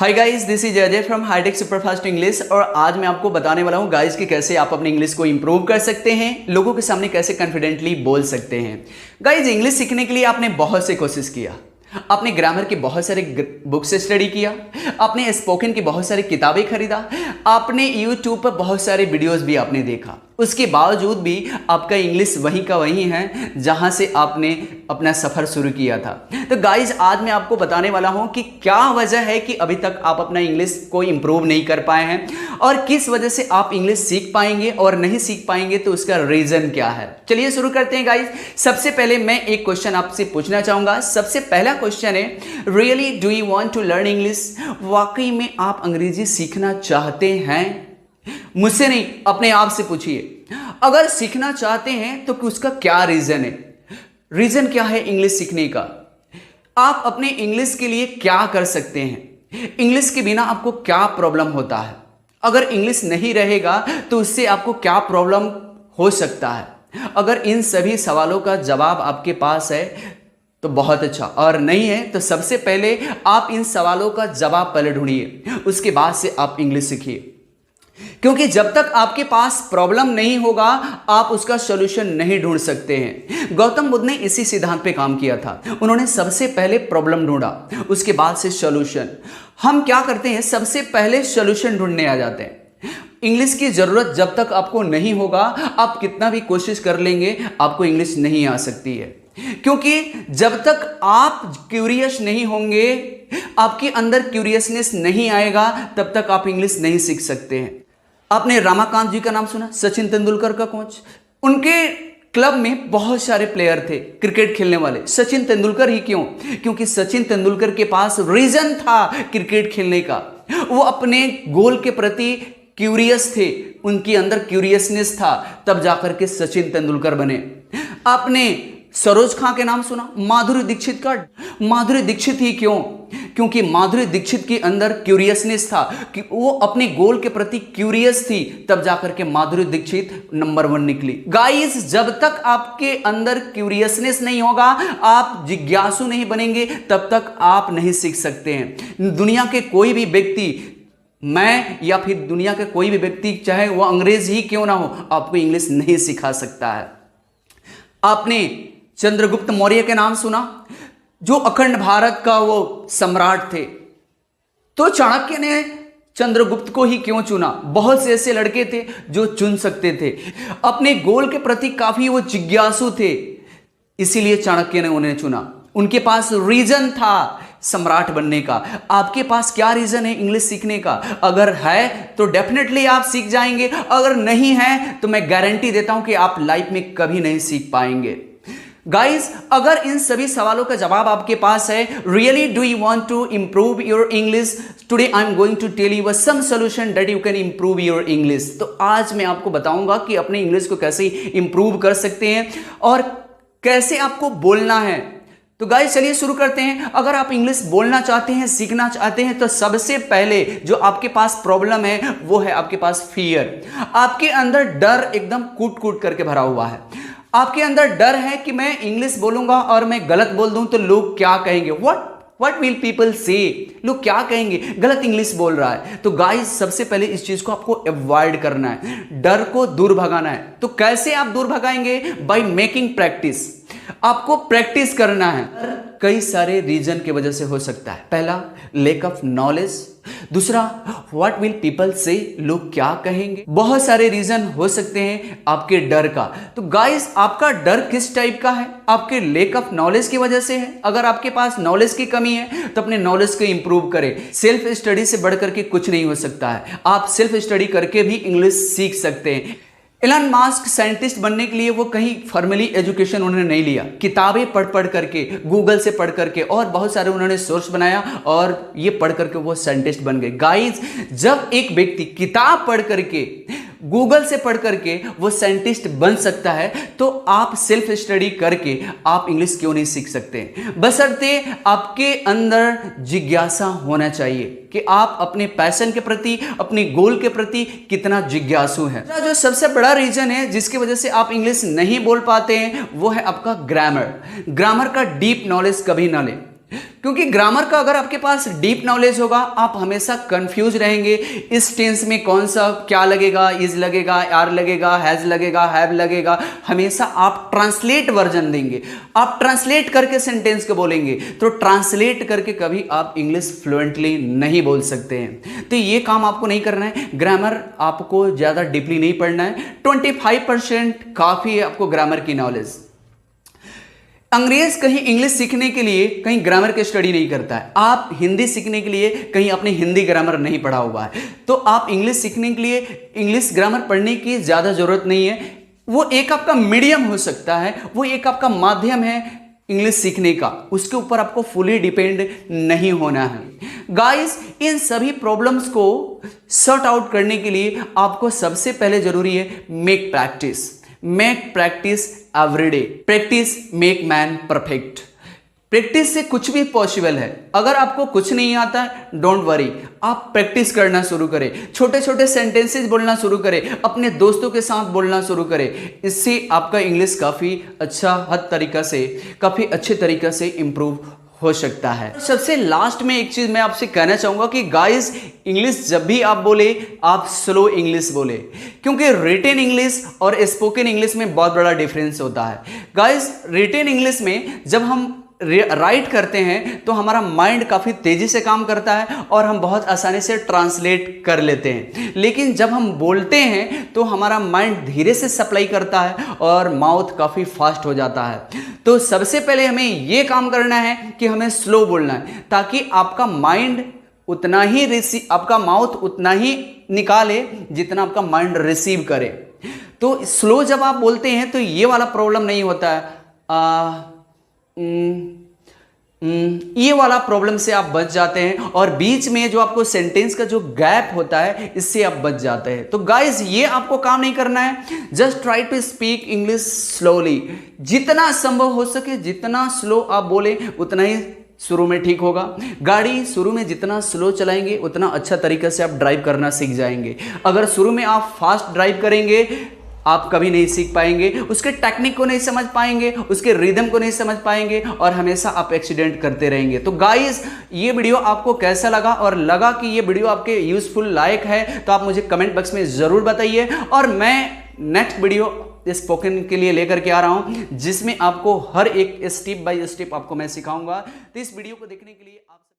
Hi guys, this is Ajay from hi tech superfast English. और आज मैं आपको बताने वाला हूँ गाइस कि कैसे आप अपने इंग्लिश को इंप्रूव कर सकते हैं, लोगों के सामने कैसे कॉन्फिडेंटली बोल सकते हैं। गाइस, इंग्लिश सीखने के लिए आपने बहुत से कोशिश किया, आपने ग्रामर की बहुत सारे बुक से स्टडी किया, आपने स्पोकन की बहुत सारी किताबें खरीदा, आपने यूट्यूब पर बहुत सारे वीडियोस भी आपने देखा। उसके बावजूद भी आपका इंग्लिश वहीं का वहीं है जहां से आपने अपना सफ़र शुरू किया था। तो गाइज, आज मैं आपको बताने वाला हूं कि क्या वजह है कि अभी तक आप अपना इंग्लिश को इम्प्रूव नहीं कर पाए हैं और किस वजह से आप इंग्लिश सीख पाएंगे और नहीं सीख पाएंगे तो उसका रीज़न क्या है। चलिए शुरू करते हैं गाइज। सबसे पहले मैं एक क्वेश्चन आपसे पूछना चाहूँगा। सबसे पहला क्वेश्चन है, really do you want to learn English? वाकई में आप अंग्रेजी सीखना चाहते हैं? मुझसे नहीं, अपने आप से पूछिए। अगर सीखना चाहते हैं तो उसका क्या रीजन है? रीजन क्या है इंग्लिश सीखने का? आप अपने इंग्लिश के लिए क्या कर सकते हैं? इंग्लिश के बिना आपको क्या प्रॉब्लम होता है? अगर इंग्लिश नहीं रहेगा तो उससे आपको क्या प्रॉब्लम हो सकता है? अगर इन सभी सवालों का जवाब आपके पास है तो बहुत अच्छा, और नहीं है तो सबसे पहले आप इन सवालों का जवाब पहले ढूंढिए, उसके बाद से आप इंग्लिश सीखिए। क्योंकि जब तक आपके पास प्रॉब्लम नहीं होगा आप उसका सॉल्यूशन नहीं ढूंढ सकते हैं। गौतम बुद्ध ने इसी सिद्धांत पे काम किया था। उन्होंने सबसे पहले प्रॉब्लम ढूंढा, उसके बाद से सॉल्यूशन। हम क्या करते हैं, सबसे पहले सॉल्यूशन ढूंढने आ जाते हैं। इंग्लिश की जरूरत जब तक आपको नहीं होगा, आप कितना भी कोशिश कर लेंगे, आपको इंग्लिश नहीं आ सकती है। क्योंकि जब तक आप क्यूरियस नहीं होंगे, आपके अंदर क्यूरियसनेस नहीं आएगा, तब तक आप इंग्लिश नहीं सीख सकते हैं। आपने रमाकांत जी का नाम सुना, सचिन तेंदुलकर का कोच। उनके क्लब में बहुत सारे प्लेयर थे क्रिकेट खेलने वाले। सचिन तेंदुलकर ही क्यों? क्योंकि सचिन तेंदुलकर के पास रीजन था क्रिकेट खेलने का। वो अपने गोल के प्रति क्यूरियस थे, उनके अंदर क्यूरियसनेस था, तब जाकर के सचिन तेंदुलकर बने। आपने सरोज खां के नाम सुना, माधुरी दीक्षित का। माधुरी दीक्षित ही क्यों? क्योंकि माधुरी दीक्षित के अंदर क्यूरियसनेस था कि वो अपने गोल के प्रति क्यूरियस थी, तब जाकर के माधुरी दीक्षित नंबर 1 निकली। गाइस, जब तक आपके अंदर क्यूरियसनेस नहीं होगा, आप जिज्ञासु नहीं बनेंगे, तब तक आप नहीं सीख सकते हैं। दुनिया के कोई भी व्यक्ति, मैं या फिर दुनिया के कोई भी व्यक्ति, चाहे वो अंग्रेज ही क्यों ना हो, आपको इंग्लिश नहीं सिखा सकता है। आपने चंद्रगुप्त मौर्य के नाम सुना, जो अखंड भारत का वो सम्राट थे। तो चाणक्य ने चंद्रगुप्त को ही क्यों चुना? बहुत से ऐसे लड़के थे जो चुन सकते थे। अपने गोल के प्रति काफी वो जिज्ञासु थे, इसीलिए चाणक्य ने उन्हें चुना। उनके पास रीजन था सम्राट बनने का। आपके पास क्या रीजन है इंग्लिश सीखने का? अगर है तो डेफिनेटली आप सीख जाएंगे, अगर नहीं है तो मैं गारंटी देता हूं कि आप लाइफ में कभी नहीं सीख पाएंगे। गाइज, अगर इन सभी सवालों का जवाब आपके पास है, really do you want to improve your English? Today I am going to tell you some solution that you can improve your English. तो आज मैं आपको बताऊंगा कि अपने इंग्लिश को कैसे इंप्रूव कर सकते हैं और कैसे आपको बोलना है। तो गाइस, चलिए शुरू करते हैं। अगर आप इंग्लिश बोलना चाहते हैं, सीखना चाहते हैं, तो सबसे पहले जो आपके पास प्रॉब्लम है वो है आपके पास फियर। आपके अंदर डर एकदम कूट कूट करके भरा हुआ है। आपके अंदर डर है कि मैं इंग्लिश बोलूंगा और मैं गलत बोल दूं तो लोग क्या कहेंगे, व्हाट विल पीपल से, लोग क्या कहेंगे, गलत इंग्लिश बोल रहा है। तो गाइस, सबसे पहले इस चीज को आपको अवॉइड करना है, डर को दूर भगाना है। तो कैसे आप दूर भगाएंगे? By making practice. आपको प्रैक्टिस करना है। कई सारे रीजन की वजह से हो सकता है। पहला, लैक ऑफ नॉलेज। दूसरा, व्हाट विल पीपल से, लोग क्या कहेंगे। बहुत सारे रीजन हो सकते हैं आपके डर का। तो गाइस, आपका डर किस टाइप का है? आपके लैक ऑफ नॉलेज की वजह से है। अगर आपके पास नॉलेज की कमी है तो अपने नॉलेज को इंप्रूव करें। सेल्फ स्टडी से बढ़कर के कुछ नहीं हो सकता है। आप सेल्फ स्टडी करके भी इंग्लिश सीख सकते हैं। एलन मास्क साइंटिस्ट बनने के लिए वो कहीं फॉर्मली एजुकेशन उन्होंने नहीं लिया, किताबें पढ़ करके, गूगल से पढ़ करके और बहुत सारे उन्होंने सोर्स बनाया और ये पढ़ करके वो साइंटिस्ट बन गए। गाइस, जब एक व्यक्ति किताब पढ़ करके, गूगल से पढ़ करके वो साइंटिस्ट बन सकता है, तो आप सेल्फ स्टडी करके आप इंग्लिश क्यों नहीं सीख सकते? बशर्ते आपके अंदर जिज्ञासा होना चाहिए कि आप अपने पैशन के प्रति, अपने गोल के प्रति कितना जिज्ञासु है। जो सबसे बड़ा रीजन है जिसकी वजह से आप इंग्लिश नहीं बोल पाते हैं वो है आपका ग्रामर। ग्रामर का डीप नॉलेज कभी ना लें। क्योंकि ग्रामर का अगर आपके पास डीप नॉलेज होगा, आप हमेशा कंफ्यूज रहेंगे इस टेंस में कौन सा क्या लगेगा, इज लगेगा, आर लगेगा, हैज लगेगा, हैव लगेगा। हमेशा आप ट्रांसलेट वर्जन देंगे, आप ट्रांसलेट करके सेंटेंस को बोलेंगे, तो ट्रांसलेट करके कभी आप इंग्लिश फ्लुएंटली नहीं बोल सकते हैं। तो ये काम आपको नहीं करना है। ग्रामर आपको ज़्यादा डीपली नहीं पढ़ना है, 25% काफ़ी है आपको ग्रामर की नॉलेज। अंग्रेज कहीं इंग्लिश सीखने के लिए कहीं ग्रामर की स्टडी नहीं करता है। आप हिंदी सीखने के लिए कहीं अपनी हिंदी ग्रामर नहीं पढ़ा हुआ है, तो आप इंग्लिश सीखने के लिए इंग्लिश ग्रामर पढ़ने की ज़्यादा ज़रूरत नहीं है। वो एक आपका मीडियम हो सकता है, वो एक आपका माध्यम है इंग्लिश सीखने का, उसके ऊपर आपको फुली डिपेंड नहीं होना है। गाइस, इन सभी प्रॉब्लम्स को सॉर्ट आउट करने के लिए आपको सबसे पहले जरूरी है make practice. Make practice everyday. Practice make man perfect. Practice से कुछ भी पॉसिबल है। अगर आपको कुछ नहीं आता है, डोंट वरी, आप प्रैक्टिस करना शुरू करें, छोटे छोटे सेंटेंसेस बोलना शुरू करें, अपने दोस्तों के साथ बोलना शुरू करें। इससे आपका इंग्लिश काफ़ी काफ़ी अच्छे तरीके से इम्प्रूव हो सकता है। सबसे लास्ट में एक चीज़ मैं आपसे कहना चाहूँगा कि गाइस, इंग्लिश जब भी आप बोले, आप स्लो इंग्लिश बोले, क्योंकि रिटेन इंग्लिश और स्पोकन इंग्लिश में बहुत बड़ा डिफरेंस होता है। गाइस, रिटेन इंग्लिश में जब हम राइट करते हैं तो हमारा माइंड काफ़ी तेज़ी से काम करता है और हम बहुत आसानी से ट्रांसलेट कर लेते हैं। लेकिन जब हम बोलते हैं तो हमारा माइंड धीरे से सप्लाई करता है और माउथ काफ़ी फास्ट हो जाता है। तो सबसे पहले हमें ये काम करना है कि हमें स्लो बोलना है, ताकि आपका माइंड उतना ही आपका माउथ उतना ही निकाले जितना आपका माइंड रिसीव करे। तो स्लो जब आप बोलते हैं तो ये वाला प्रॉब्लम नहीं होता है। ये वाला प्रॉब्लम से आप बच जाते हैं और बीच में जो आपको सेंटेंस का जो गैप होता है, इससे आप बच जाते हैं। तो गाइस, ये आपको काम नहीं करना है। Just try to speak English slowly. जितना संभव हो सके जितना स्लो आप बोले उतना ही शुरू में ठीक होगा। गाड़ी शुरू में जितना स्लो चलाएंगे उतना अच्छा तरीके से आप ड्राइव करना सीख जाएंगे। अगर शुरू में आप फास्ट ड्राइव करेंगे, आप कभी नहीं सीख पाएंगे, उसके टेक्निक को नहीं समझ पाएंगे, उसके रिदम को नहीं समझ पाएंगे और हमेशा आप एक्सीडेंट करते रहेंगे। तो गाइस, ये वीडियो आपको कैसा लगा और लगा कि ये वीडियो आपके यूजफुल लायक है तो आप मुझे कमेंट बॉक्स में ज़रूर बताइए। और मैं नेक्स्ट वीडियो स्पोकन के लिए लेकर के आ रहा हूँ, जिसमें आपको हर एक स्टेप बाय स्टेप आपको मैं सिखाऊंगा। तो इस वीडियो को देखने के लिए आप